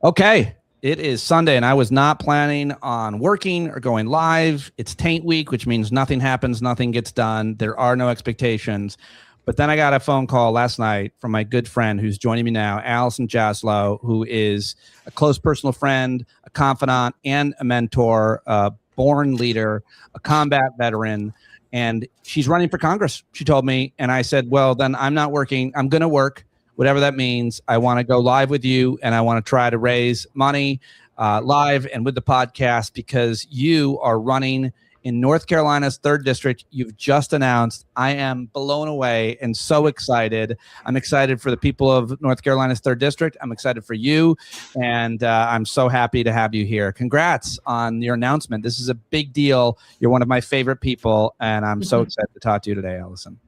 Okay, it is Sunday, and I was not planning on working or going live. It's Taint Week, which means nothing happens, nothing gets done. There are no expectations. But then I got a phone call last night from my good friend who's joining me now, Allison Jaslow, who is a close personal friend, a confidant, and a mentor, a born leader, a combat veteran. And she's running for Congress, she told me. And I said, well, then I'm not working. I'm going to work, whatever that means. I want to go live with you, and I want to try to raise money live and with the podcast because you are running in North Carolina's 3rd District. You've just announced. I am blown away and so excited. I'm excited for the people of North Carolina's 3rd District. I'm excited for you, and I'm so happy to have you here. Congrats on your announcement. This is a big deal. You're one of my favorite people, and I'm so excited to talk to you today, Allison.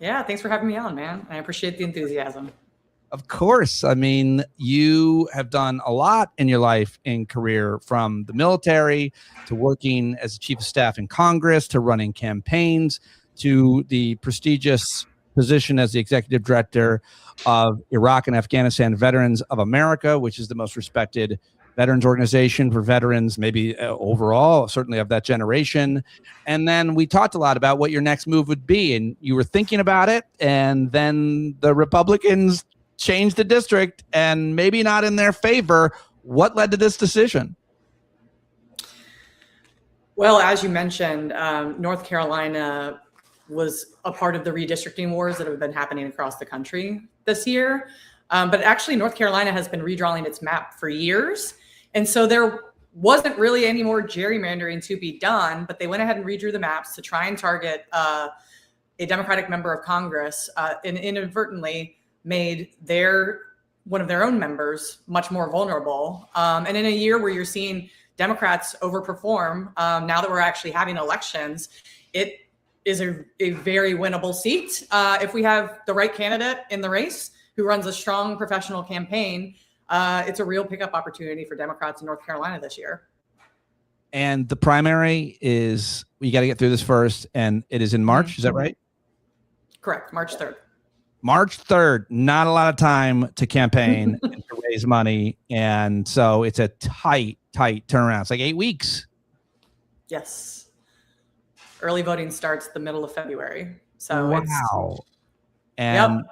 Yeah, thanks for having me on, man. I appreciate the enthusiasm. Of course. I mean, you have done a lot in your life and career, from the military to working as a chief of staff in Congress to running campaigns to the prestigious position as the executive director of Iraq and Afghanistan Veterans of America, which is the most respected veterans organization for veterans, maybe overall, certainly of that generation. And then we talked a lot about what your next move would be, and you were thinking about it, and then the Republicans changed the district, and maybe not in their favor. What led to this decision? Well, as you mentioned, North Carolina was a part of the redistricting wars that have been happening across the country this year. But actually, North Carolina has been redrawing its map for years. And so there wasn't really any more gerrymandering to be done, but they went ahead and redrew the maps to try and target a Democratic member of Congress, and inadvertently made one of their own members much more vulnerable. And in a year where you're seeing Democrats overperform, now that we're actually having elections, it is a very winnable seat. If we have the right candidate in the race who runs a strong professional campaign, it's a real pickup opportunity for Democrats in North Carolina this year. And the primary is, you got to get through this first, and it is in March. Is that right? Correct. March 3rd. March 3rd, not a lot of time to campaign and to raise money. And so it's a tight turnaround. It's like 8 weeks. Yes. Early voting starts the middle of February. So wow. And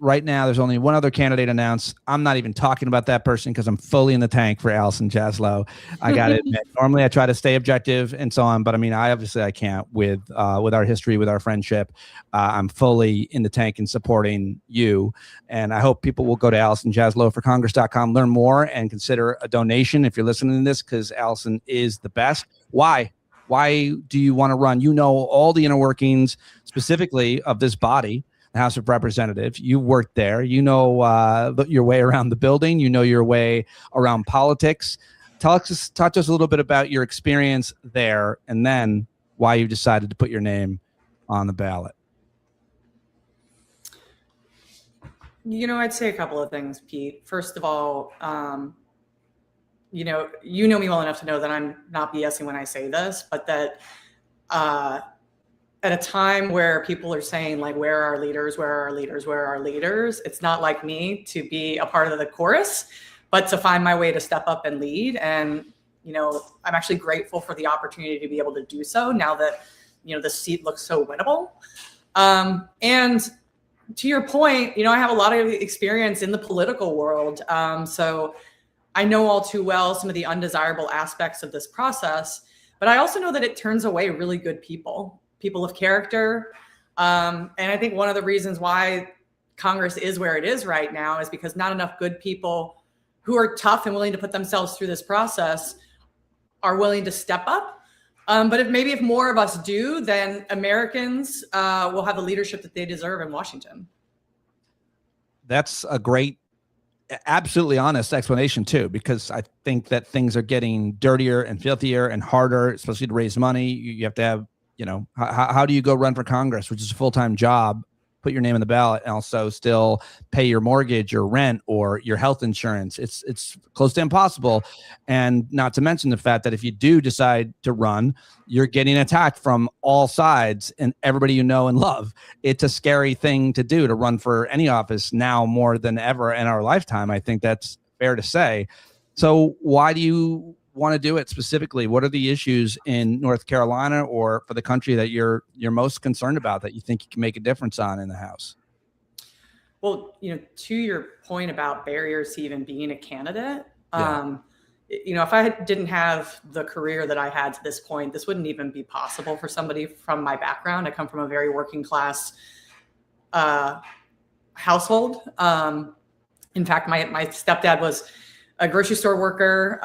right now there's only one other candidate announced. I'm not even talking about that person because I'm fully in the tank for Allison Jaslow. I got to admit, normally I try to stay objective and so on, but I mean, I can't with our history, with our friendship. I'm fully in the tank and supporting you. And I hope people will go to AllisonJaslowForCongress.com, learn more, and consider a donation if you're listening to this, because Allison is the best. Why? Why do you want to run? You know all the inner workings specifically of this body, the House of Representatives. You worked there. You know your way around the building. You know your way around politics. Talk to us a little bit about your experience there, and then why you decided to put your name on the ballot. You know, I'd say a couple of things, Pete. First of all, you know me well enough to know that I'm not BSing when I say this, but that at a time where people are saying, like, where are our leaders, where are our leaders, where are our leaders? It's not like me to be a part of the chorus, but to find my way to step up and lead. And, you know, I'm actually grateful for the opportunity to be able to do so now that, you know, the seat looks so winnable. And to your point, you know, I have a lot of experience in the political world. So I know all too well some of the undesirable aspects of this process, but I also know that it turns away really good people of character. And I think one of the reasons why Congress is where it is right now is because not enough good people who are tough and willing to put themselves through this process are willing to step up. But if more of us do, then Americans will have the leadership that they deserve in Washington. That's a great, absolutely honest explanation too, because I think that things are getting dirtier and filthier and harder, especially to raise money. You have to have, you know, how do you go run for Congress, which is a full-time job, put your name on the ballot, and also still pay your mortgage or rent or your health insurance? It's close to impossible. And not to mention the fact that if you do decide to run, you're getting attacked from all sides and everybody you know and love. It's a scary thing to do, to run for any office now more than ever in our lifetime. I think that's fair to say. So why do you want to do it specifically? What are the issues in North Carolina or for the country that you're most concerned about that you think you can make a difference on in the House? Well, to your point about barriers to even being a candidate, Yeah. if I didn't have the career that I had to this point, this wouldn't even be possible for somebody from my background. I come from a very working class household. In fact, my stepdad was a grocery store worker.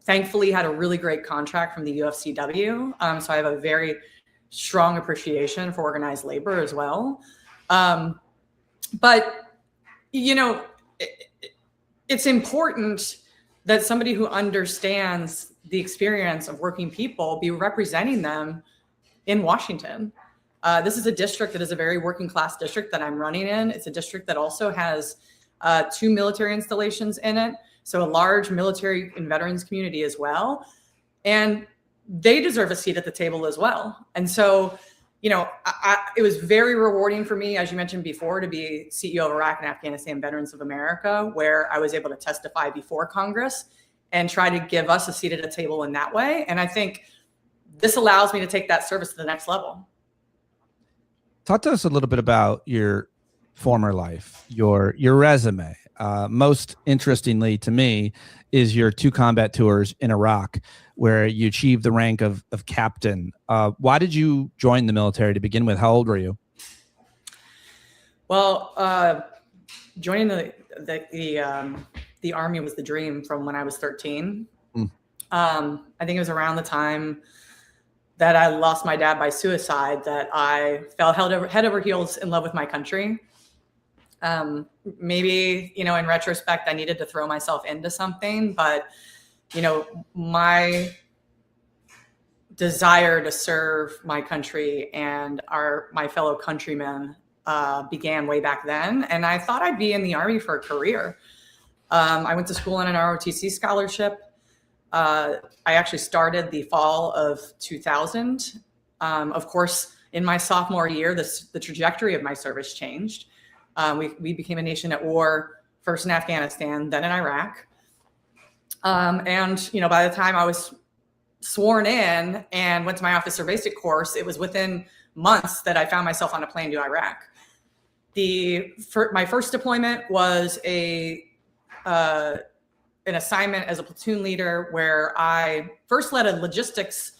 Thankfully had a really great contract from the UFCW. So I have a very strong appreciation for organized labor as well. But, it's important that somebody who understands the experience of working people be representing them in Washington. This is a district that is a very working class district that I'm running in. It's a district that also has 2 military installations in it. So a large military and veterans community as well. And they deserve a seat at the table as well. And so, it was very rewarding for me, as you mentioned before, to be CEO of Iraq and Afghanistan Veterans of America, where I was able to testify before Congress and try to give us a seat at a table in that way. And I think this allows me to take that service to the next level. Talk to us a little bit about your former life, your resume. Most interestingly to me is your 2 combat tours in Iraq, where you achieved the rank of captain. Why did you join the military to begin with? How old were you? Well, joining the Army was the dream from when I was 13. I think it was around the time that I lost my dad by suicide that I fell head over heels in love with my country. Maybe, in retrospect, I needed to throw myself into something, but, my desire to serve my country and my fellow countrymen began way back then. And I thought I'd be in the Army for a career. I went to school on an ROTC scholarship. I actually started the fall of 2000. Of course, in my sophomore year, the trajectory of my service changed. We became a nation at war, first in Afghanistan, then in Iraq. And, by the time I was sworn in and went to my officer basic course, it was within months that I found myself on a plane to Iraq. My first deployment was an assignment as a platoon leader where I first led a logistics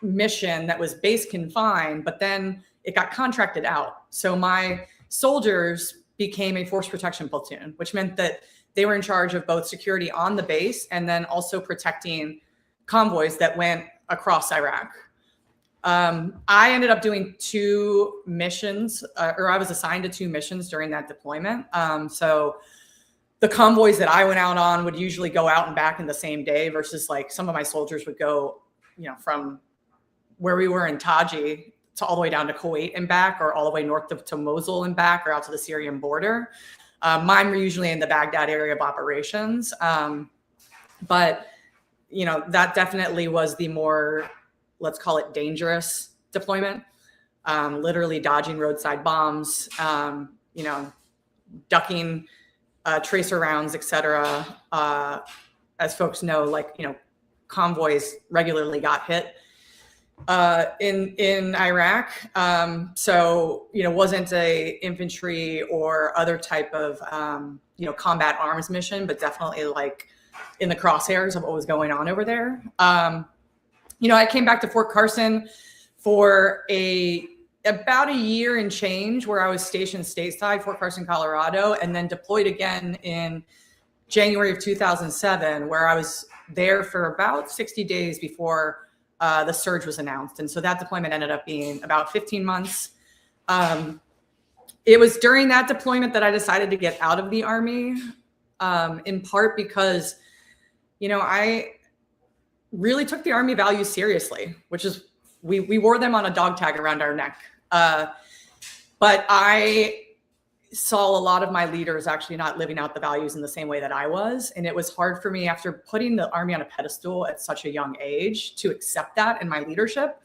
mission that was base confined, but then it got contracted out. So my soldiers became a force protection platoon, which meant that they were in charge of both security on the base and then also protecting convoys that went across Iraq. I ended up doing 2 missions, or I was assigned to 2 missions during that deployment. So the convoys that I went out on would usually go out and back in the same day versus like some of my soldiers would go, from where we were in Taji to all the way down to Kuwait and back, or all the way north to Mosul and back, or out to the Syrian border. Mine were usually in the Baghdad area of operations. But, that definitely was the more, let's call it, dangerous deployment. Literally dodging roadside bombs, ducking tracer rounds, et cetera. As folks know, convoys regularly got hit in Iraq. So, wasn't a infantry or other type of, combat arms mission, but definitely in the crosshairs of what was going on over there. I came back to Fort Carson for about a year and change, where I was stationed stateside, Fort Carson, Colorado, and then deployed again in January of 2007, where I was there for about 60 days before the surge was announced. And so that deployment ended up being about 15 months. It was during that deployment that I decided to get out of the Army, in part because, I really took the Army values seriously, which is we wore them on a dog tag around our neck. But I saw a lot of my leaders actually not living out the values in the same way that I was. And it was hard for me, after putting the Army on a pedestal at such a young age, to accept that in my leadership.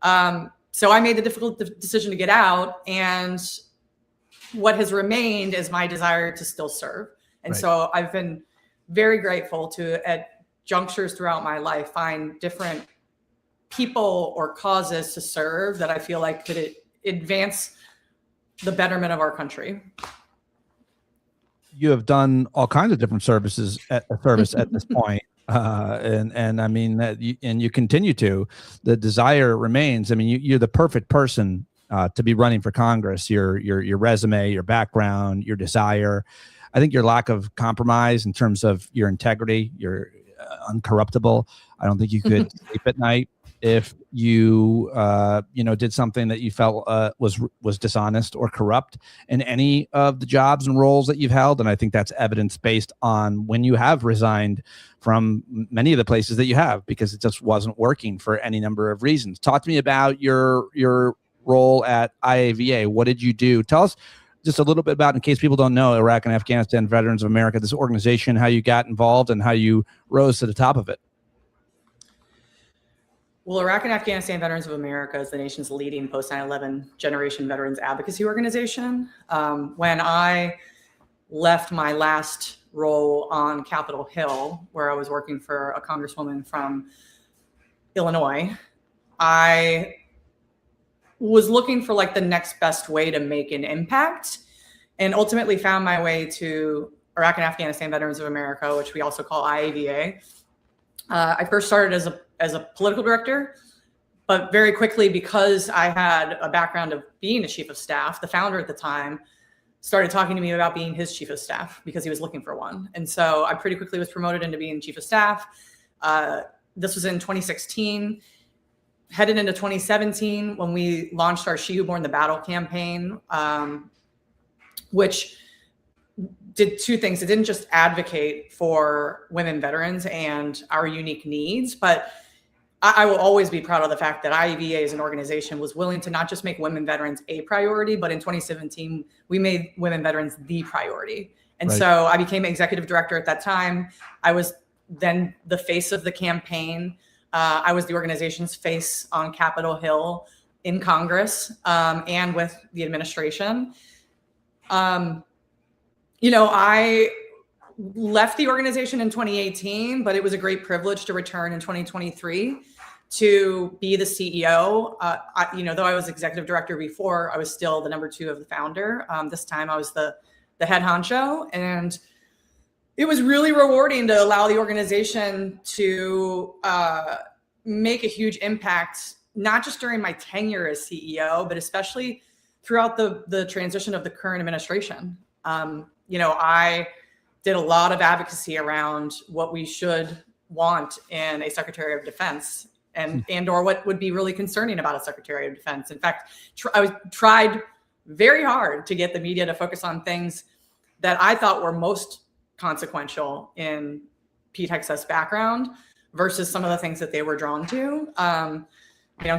So I made the difficult decision to get out. And what has remained is my desire to still serve. And Right. so I've been very grateful to, at junctures throughout my life, find different people or causes to serve that I feel like could advance the betterment of our country. You have done all kinds of different service at this point. And I mean that you continue to. The desire remains. I mean, you're the perfect person to be running for Congress. Your resume, your background, your desire. I think your lack of compromise in terms of your integrity, you're uncorruptible. I don't think you could sleep at night if you did something that you felt was dishonest or corrupt in any of the jobs and roles that you've held. And I think that's evidence based on when you have resigned from many of the places that you have, because it just wasn't working for any number of reasons. Talk to me about your role at IAVA. What did you do? Tell us just a little bit about, in case people don't know, Iraq and Afghanistan Veterans of America, this organization, how you got involved and how you rose to the top of it. Well, Iraq and Afghanistan Veterans of America is the nation's leading post 9/11 generation veterans advocacy organization. When I left my last role on Capitol Hill, where I was working for a congresswoman from Illinois, I was looking for like the next best way to make an impact, and ultimately found my way to Iraq and Afghanistan Veterans of America, which we also call IAVA. I first started as a political director, but very quickly, because I had a background of being a chief of staff, the founder at the time started talking to me about being his chief of staff because he was looking for one. And so I pretty quickly was promoted into being chief of staff. This was in 2016. Headed into 2017 when we launched our She Who Born the Battle campaign, which did two things. It didn't just advocate for women veterans and our unique needs, but I will always be proud of the fact that IAVA as an organization was willing to not just make women veterans a priority, but in 2017, we made women veterans the priority. And Right. so I became executive director at that time. I was then the face of the campaign. I was the organization's face on Capitol Hill in Congress and with the administration. I left the organization in 2018, but it was a great privilege to return in 2023 to be the CEO. Though I was executive director before, I was still the number 2 of the founder. This time I was the head honcho, and it was really rewarding to allow the organization to make a huge impact, not just during my tenure as CEO, but especially throughout the transition of the current administration. I did a lot of advocacy around what we should want in a Secretary of Defense and or what would be really concerning about a Secretary of Defense. In fact, I tried very hard to get the media to focus on things that I thought were most consequential in Pete Hex's background versus some of the things that they were drawn to.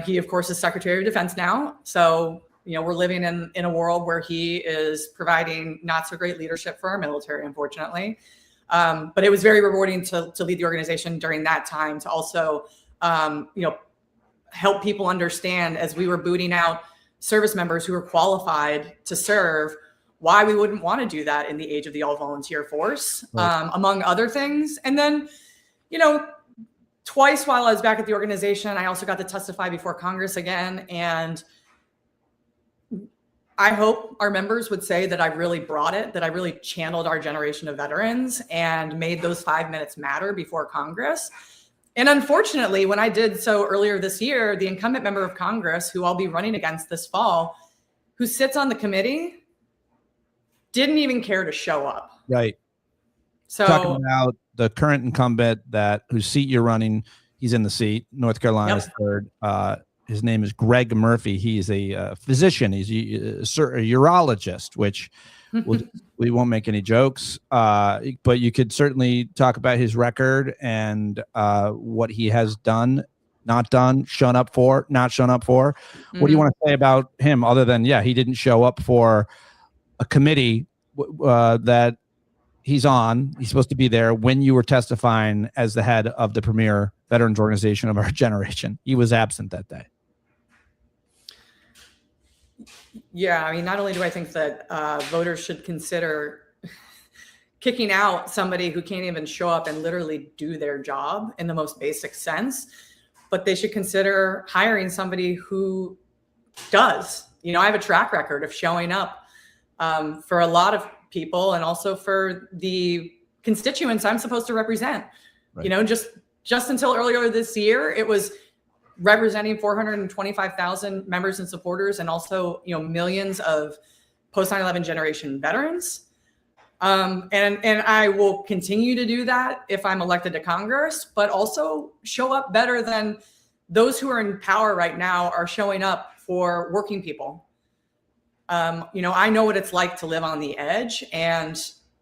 He, of course, is Secretary of Defense now. So we're living in a world where he is providing not so great leadership for our military, unfortunately. But it was very rewarding to lead the organization during that time, to also, help people understand, as we were booting out service members who were qualified to serve, why we wouldn't want to do that in the age of the all-volunteer force, right. Among other things. And then, twice while I was back at the organization, I also got to testify before Congress again. And I hope our members would say that I really brought it, that I really channeled our generation of veterans and made those 5 minutes matter before Congress. And unfortunately, when I did so earlier this year, the incumbent member of Congress, who I'll be running against this fall, who sits on the committee, didn't even care to show up. Right. So talking about the current incumbent whose seat you're running, he's in the seat, North Carolina's third. His name is Greg Murphy. He's a physician. He's a urologist, which we won't make any jokes. But you could certainly talk about his record and what he has done, not done, shown up for, not shown up for. What do you want to say about him other than, he didn't show up for a committee that he's on? He's supposed to be there when you were testifying as the head of the premier veterans organization of our generation. He was absent that day. Yeah, I mean, not only do I think that voters should consider kicking out somebody who can't even show up and literally do their job in the most basic sense, but they should consider hiring somebody who does. You know, I have a track record of showing up for a lot of people and also for the constituents I'm supposed to represent. Right. You know, just until earlier this year, it was representing 425,000 members and supporters, and also, you know, millions of post 9/11 generation veterans. And I will continue to do that if I'm elected to Congress, but also show up better than those who are in power right now are showing up for working people. You know, I know what it's like to live on the edge, and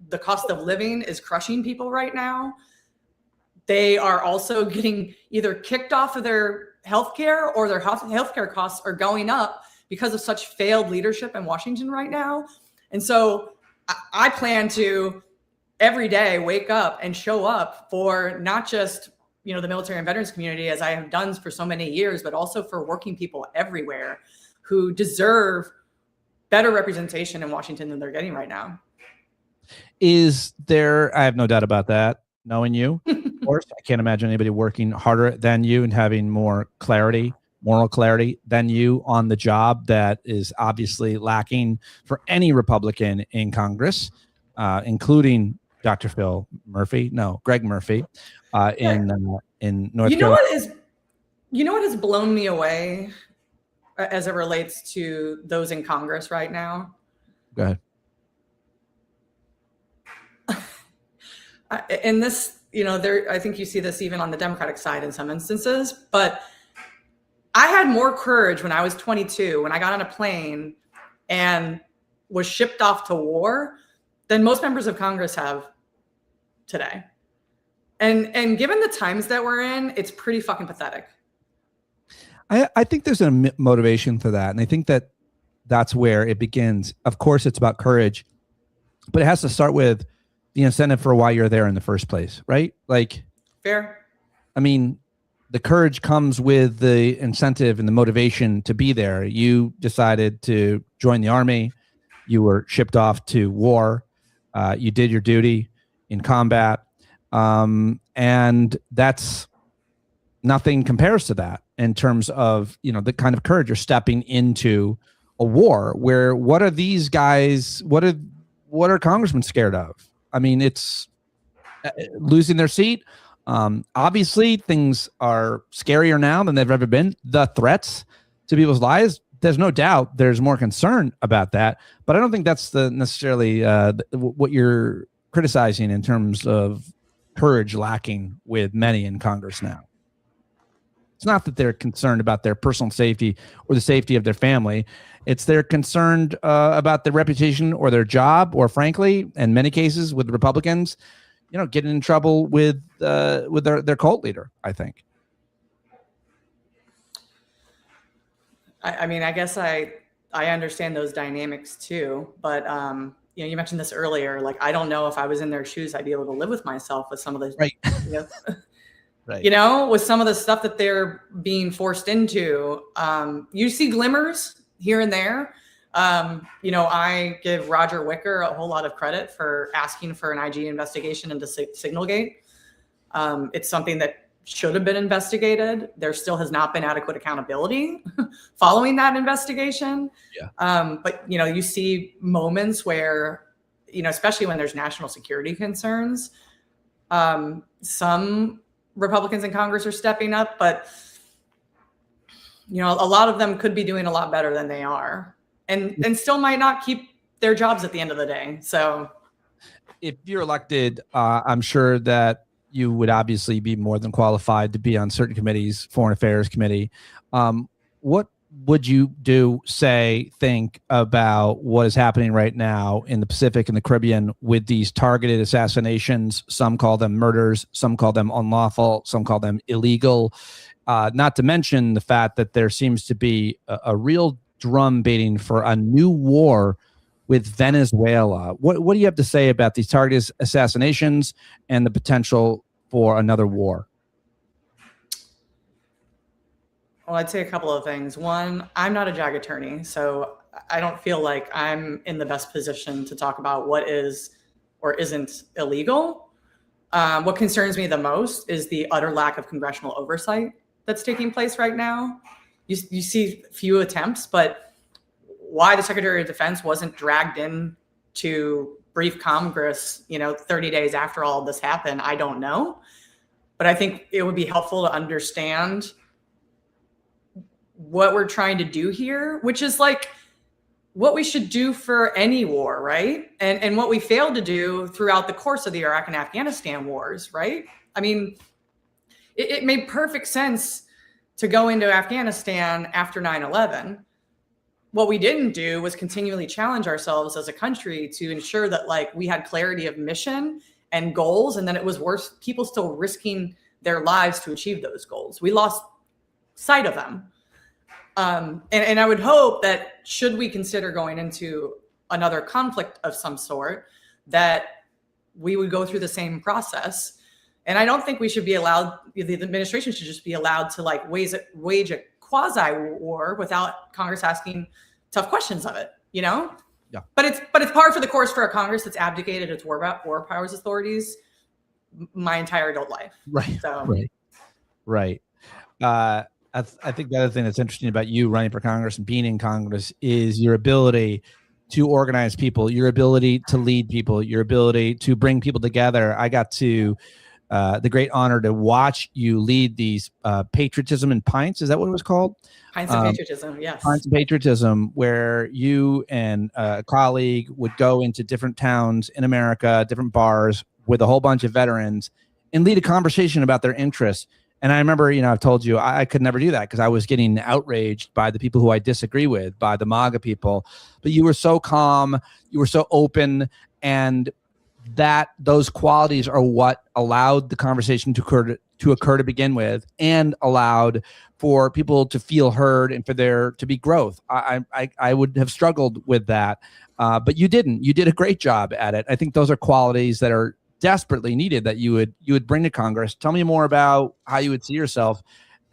the cost of living is crushing people right now. They are also getting either kicked off of their healthcare, or their healthcare costs are going up because of such failed leadership in Washington right now. And so I plan to every day wake up and show up for not just, you know, the military and veterans community, as I have done for so many years, but also for working people everywhere who deserve better representation in Washington than they're getting right now. Is there, I have no doubt about that, knowing you, of course, I can't imagine anybody working harder than you and having more clarity, moral clarity than you on the job that is obviously lacking for any Republican in Congress, including Dr. Greg Murphy in North Carolina. You know what has blown me away as it relates to those in Congress right now? Go ahead. And this, you know, I think you see this even on the Democratic side in some instances, but I had more courage when I was 22, when I got on a plane and was shipped off to war, than most members of Congress have today. And given the times that we're in, it's pretty fucking pathetic. I think there's a motivation for that. And I think that that's where it begins. Of course, it's about courage, but it has to start with the incentive for why you're there in the first place, right? Like, fair. I mean, the courage comes with the incentive and the motivation to be there. You decided to join the Army. You were shipped off to war. You did your duty in combat. And that's nothing compares to that in terms of, you know, the kind of courage you're stepping into a war where what are these guys, what are congressmen scared of? I mean, it's losing their seat. Obviously things are scarier now than they've ever been. The threats to people's lives, there's no doubt there's more concern about that, but I don't think that's necessarily what you're criticizing in terms of courage lacking with many in Congress now. It's not that they're concerned about their personal safety or the safety of their family. It's they're concerned about their reputation or their job, or frankly, in many cases with Republicans, you know, getting in trouble with their cult leader, I think. I mean, I guess I understand those dynamics too, but you know, you mentioned this earlier. Like, I don't know if I was in their shoes, I'd be able to live with myself with some of the, right. You know, right. You know, with some of the stuff that they're being forced into. You see glimmers here and there. You know, I give Roger Wicker a whole lot of credit for asking for an IG investigation into Signalgate. It's something that should have been investigated. There still has not been adequate accountability following that investigation. Yeah. But, you know, you see moments where, you know, especially when there's national security concerns, some Republicans in Congress are stepping up, but, you know, a lot of them could be doing a lot better than they are, and still might not keep their jobs at the end of the day. So if you're elected, I'm sure that you would obviously be more than qualified to be on certain committees, Foreign Affairs Committee. What would you think about what is happening right now in the Pacific and the Caribbean with these targeted assassinations? Some call them murders, some call them unlawful, some call them illegal. Not to mention the fact that there seems to be a real drum beating for a new war with Venezuela. What do you have to say about these targeted assassinations and the potential for another war? Well, I'd say a couple of things. One, I'm not a JAG attorney, so I don't feel like I'm in the best position to talk about what is or isn't illegal. What concerns me the most is the utter lack of congressional oversight that's taking place right now. You see few attempts, but why the Secretary of Defense wasn't dragged in to brief Congress, 30 days after all of this happened, I don't know. But I think it would be helpful to understand what we're trying to do here, which is like what we should do for any war, right? And what we failed to do throughout the course of the Iraq and Afghanistan wars, right? I mean, it made perfect sense to go into Afghanistan after 9/11. What we didn't do was continually challenge ourselves as a country to ensure that like we had clarity of mission and goals, and then it was worth people still risking their lives to achieve those goals. We lost sight of them. And I would hope that should we consider going into another conflict of some sort, that we would go through the same process. And I don't think we should be allowed, the administration should just be allowed to like wage a quasi war without Congress asking tough questions of it, Yeah. But it's par for the course for a Congress that's abdicated its war powers authorities my entire adult life. Right. So. Right. I think the other thing that's interesting about you running for Congress and being in Congress is your ability to organize people, your ability to lead people, your ability to bring people together. I got to the great honor to watch you lead these Patriotism and Pints. Is that what it was called? Pints and Patriotism, yes. Pints and Patriotism, where you and a colleague would go into different towns in America, different bars with a whole bunch of veterans and lead a conversation about their interests. And I remember, I've told you I could never do that because I was getting outraged by the people who I disagree with, by the MAGA people. But you were so calm, you were so open, and those qualities are what allowed the conversation to occur to begin with, and allowed for people to feel heard and for there to be growth. I would have struggled with that, but you didn't. You did a great job at it. I think those are qualities that are desperately needed that you would bring to Congress. Tell me more about how you would see yourself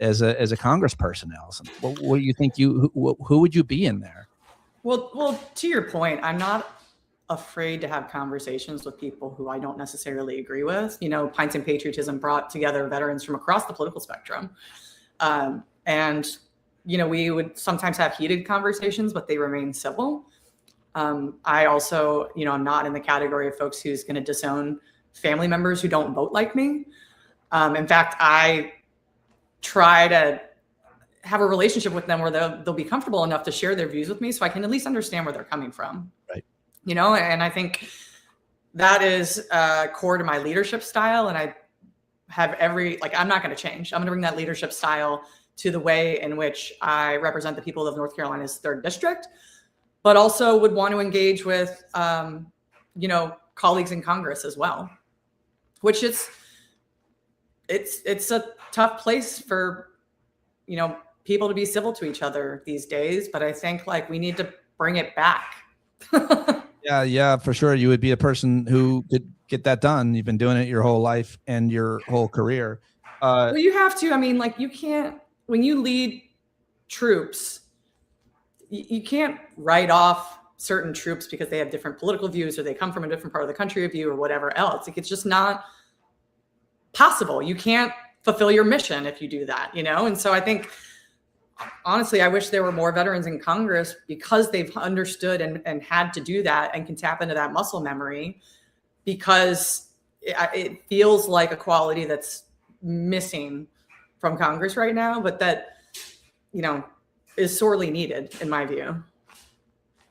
as a congressperson, Allison. What do you think who would you be in there? Well, to your point, I'm not afraid to have conversations with people who I don't necessarily agree with. Pints and Patriotism brought together veterans from across the political spectrum. And we would sometimes have heated conversations, but they remain civil. I also, I'm not in the category of folks who's going to disown family members who don't vote like me. In fact, I try to have a relationship with them where they'll be comfortable enough to share their views with me so I can at least understand where they're coming from. Right. And I think that is core to my leadership style. And I have I'm not going to change. I'm going to bring that leadership style to the way in which I represent the people of North Carolina's 3rd District, but also would want to engage with, colleagues in Congress as well, which it's a tough place for, people to be civil to each other these days. But I think we need to bring it back. Yeah, for sure. You would be a person who could get that done. You've been doing it your whole life and your whole career. Well, you have to. I mean, you can't, when you lead troops, you can't write off certain troops because they have different political views or they come from a different part of the country of you or whatever else. It's just not possible. You can't fulfill your mission if you do that, And so I think, honestly, I wish there were more veterans in Congress because they've understood and had to do that and can tap into that muscle memory, because it feels like a quality that's missing from Congress right now, but that, is sorely needed in my view.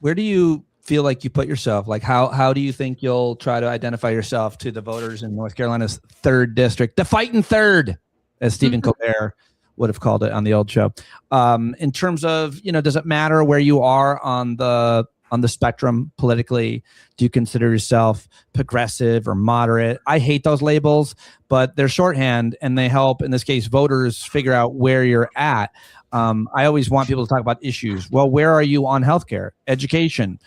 Where do you feel like you put yourself? How do you think you'll try to identify yourself to the voters in North Carolina's 3rd District, the fighting third, as Stephen Colbert would have called it on the old show? In terms of, does it matter where you are on the spectrum politically? Do you consider yourself progressive or moderate? I hate those labels, but they're shorthand and they help, in this case, voters figure out where you're at. I always want people to talk about issues. Well, where are you on healthcare, education,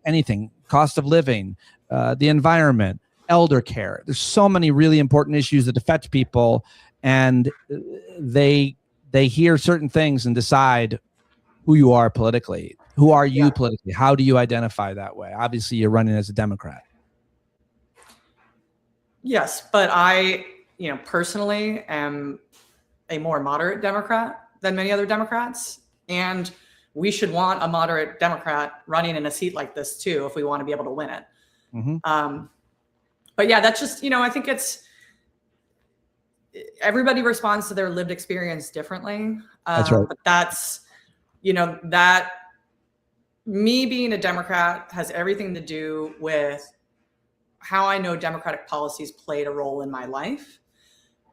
anything, cost of living, the environment, elder care? There's so many really important issues that affect people, and they hear certain things and decide who you are politically. Who are you politically? How do you identify that way? Obviously, you're running as a Democrat. Yes, but I, personally am a more moderate Democrat than many other Democrats. And we should want a moderate Democrat running in a seat like this too, if we want to be able to win it. Mm-hmm. But yeah, that's just, I think everybody responds to their lived experience differently. That's right. But that's, that me being a Democrat has everything to do with how I know Democratic policies played a role in my life.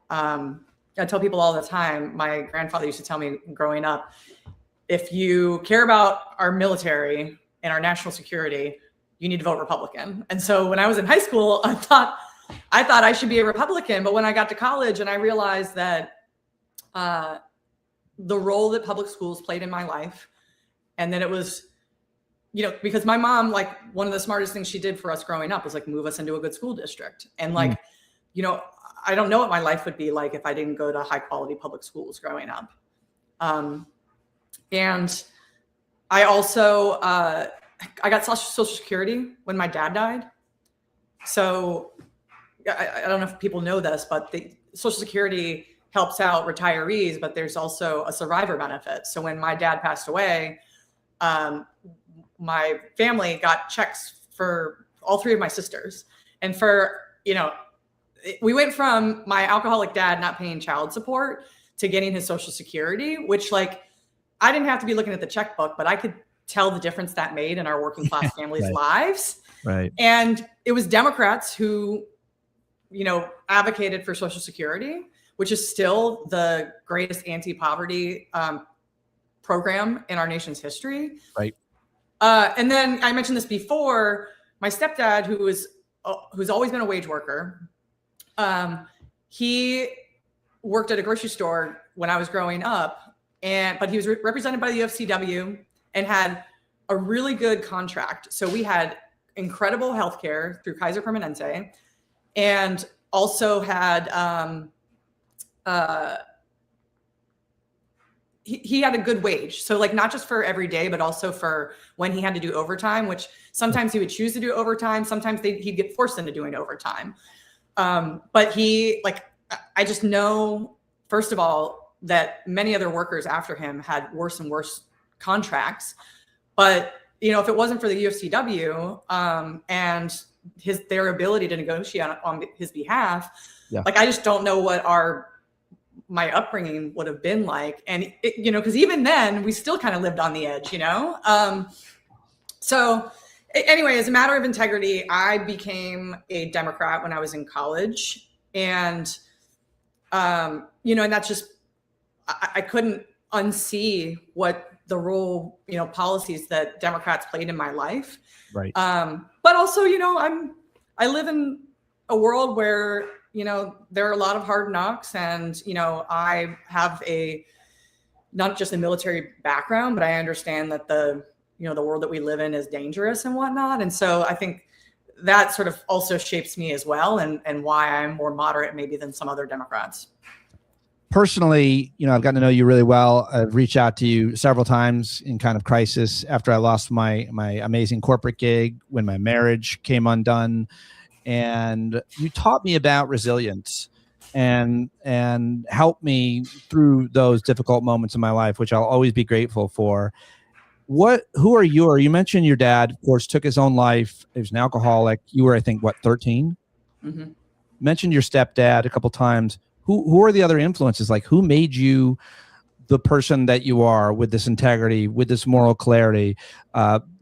I tell people all the time, my grandfather used to tell me growing up, if you care about our military and our national security, you need to vote Republican. And so when I was in high school, I thought I should be a Republican. But when I got to college and I realized that the role that public schools played in my life, and that it was, because my mom, like, one of the smartest things she did for us growing up was like move us into a good school district. And like, I don't know what my life would be like if I didn't go to high quality public schools growing up. And I also, I got Social Security when my dad died. So I don't know if people know this, but the Social Security helps out retirees, but there's also a survivor benefit. So when my dad passed away, my family got checks for all three of my sisters. And we went from my alcoholic dad not paying child support to getting his Social Security, which, like, I didn't have to be looking at the checkbook, but I could tell the difference that made in our working class families' lives. Right. And it was Democrats who, advocated for Social Security, which is still the greatest anti-poverty program in our nation's history. Right. And then I mentioned this before, my stepdad, who's always been a wage worker, he worked at a grocery store when I was growing up, but he was represented by the UFCW and had a really good contract. So we had incredible healthcare through Kaiser Permanente, and also had he had a good wage. So, like, not just for every day, but also for when he had to do overtime, which sometimes he would choose to do overtime. Sometimes he'd get forced into doing overtime. But I just know, first of all, that many other workers after him had worse and worse contracts. But, if it wasn't for the UFCW and their ability to negotiate on his behalf, I just don't know what my upbringing would have been like. And, because even then we still kind of lived on the edge, So anyway, as a matter of integrity, I became a Democrat when I was in college. And, and that's just, I couldn't unsee what the role, policies that Democrats played in my life. Right. But also, I live in a world where, there are a lot of hard knocks, and, I have not just a military background, but I understand that the world that we live in is dangerous and whatnot. And so I think that sort of also shapes me as well, and why I'm more moderate maybe than some other Democrats. Personally, I've gotten to know you really well. I've reached out to you several times in kind of crisis after I lost my amazing corporate gig, when my marriage came undone. And you taught me about resilience and helped me through those difficult moments in my life, which I'll always be grateful for. Who are you? Or you mentioned your dad, of course, took his own life. He was an alcoholic. You were, I think, 13? Mm-hmm. Mentioned your stepdad a couple times. Who are the other influences? Like, who made you the person that you are, with this integrity, with this moral clarity,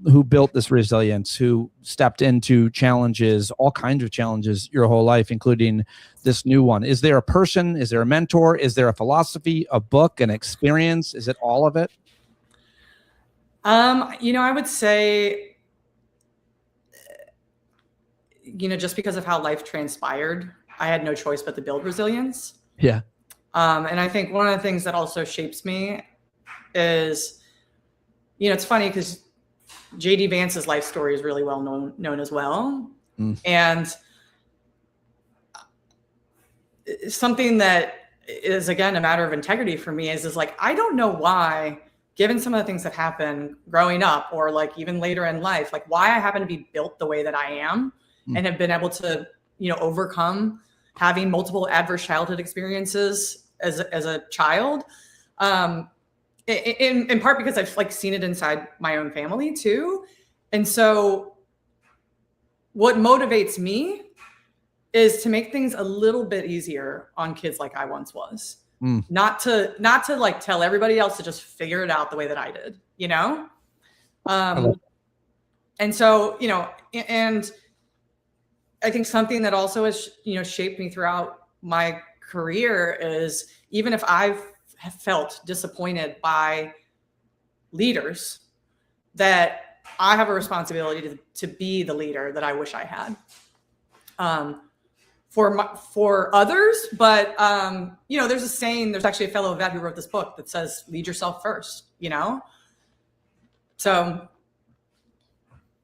who built this resilience, who stepped into challenges, all kinds of challenges your whole life, including this new one? Is there a person? Is there a mentor? Is there a philosophy, a book, an experience? Is it all of it? I would say, just because of how life transpired, I had no choice but to build resilience. Yeah. And I think one of the things that also shapes me is, it's funny because J.D. Vance's life story is really well known as well. Mm. And something that is, again, a matter of integrity for me is like, I don't know why, given some of the things that happened growing up, or like even later in life, like why I happen to be built the way that I am, and have been able to overcome having multiple adverse childhood experiences as a child. In part because I've like seen it inside my own family too. And so what motivates me is to make things a little bit easier on kids like I once was. Not to like tell everybody else to just figure it out the way that I did, and so, and I think something that also has, shaped me throughout my career is even if I've felt disappointed by leaders, that I have a responsibility to be the leader that I wish I had for others. But, there's a saying, there's actually a fellow vet who wrote this book that says, lead yourself first, So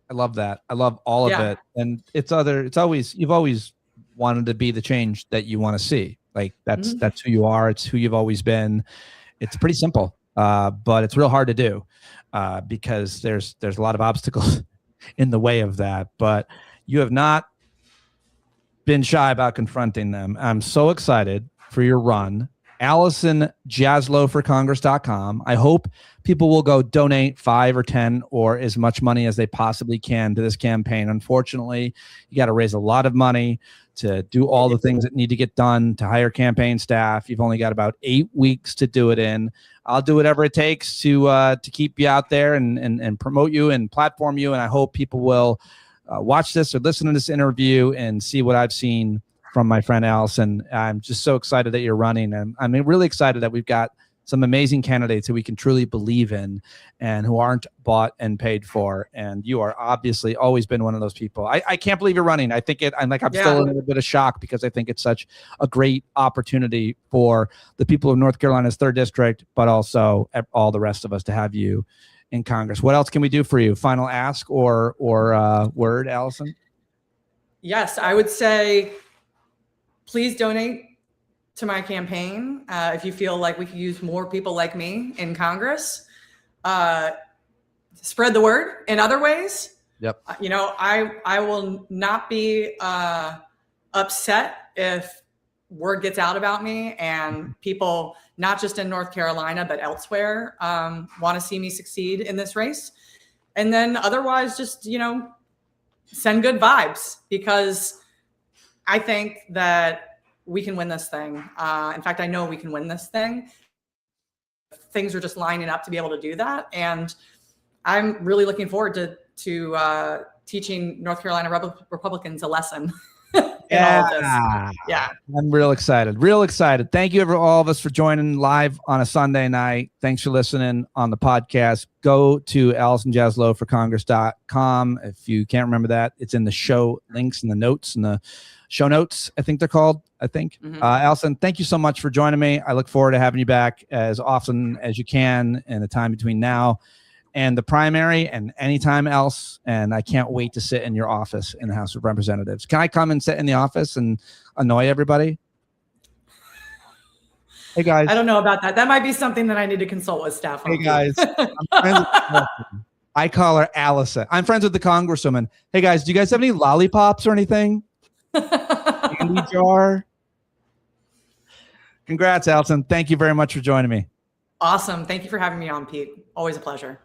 I love that. I love all of it. And you've always wanted to be the change that you want to see. Like that's who you are. It's who you've always been. It's pretty simple, but it's real hard to do because there's a lot of obstacles in the way of that. But you have not been shy about confronting them. I'm so excited for your run. Allison, JaslowForCongress.com. I hope people will go donate 5 or 10 or as much money as they possibly can to this campaign. Unfortunately, you got to raise a lot of money to do all the things that need to get done, to hire campaign staff. You've only got about 8 weeks to do it in. I'll do whatever it takes to keep you out there and promote you and platform you. And I hope people will watch this or listen to this interview and see what I've seen from my friend Allison. I'm just so excited that you're running. And I'm really excited that we've got some amazing candidates that we can truly believe in and who aren't bought and paid for. And you are obviously always been one of those people. I can't believe you're running. I'm still in a little bit of shock because I think it's such a great opportunity for the people of North Carolina's 3rd district, but also all the rest of us to have you in Congress. What else can we do for you? Final ask or word, Allison? Yes, I would say, please donate to my campaign. If you feel like we could use more people like me in Congress, spread the word in other ways. Yep. I will not be upset if word gets out about me and people, not just in North Carolina, but elsewhere, want to see me succeed in this race. And then otherwise, just, send good vibes, because I think that we can win this thing. In fact, I know we can win this thing. Things are just lining up to be able to do that. And I'm really looking forward to teaching North Carolina Republicans a lesson in all of this. Yeah. I'm real excited. Thank you, all of us, for joining live on a Sunday night. Thanks for listening on the podcast. Go to AllisonJaslowForCongress.com. If you can't remember that, it's in the show links and the notes and the show notes, I think they're called. Allison, thank you so much for joining me. I look forward to having you back as often as you can in the time between now and the primary and anytime else. And I can't wait to sit in your office in the House of Representatives. Can I come and sit in the office and annoy everybody? Hey, guys. I don't know about that. That might be something that I need to consult with staff on. Hey, guys. I call her Allison. I'm friends with the Congresswoman. Hey, guys, do you guys have any lollipops or anything? Candy jar? Congrats, Allison. Thank you very much for joining me. Awesome. Thank you for having me on, Pete. Always a pleasure.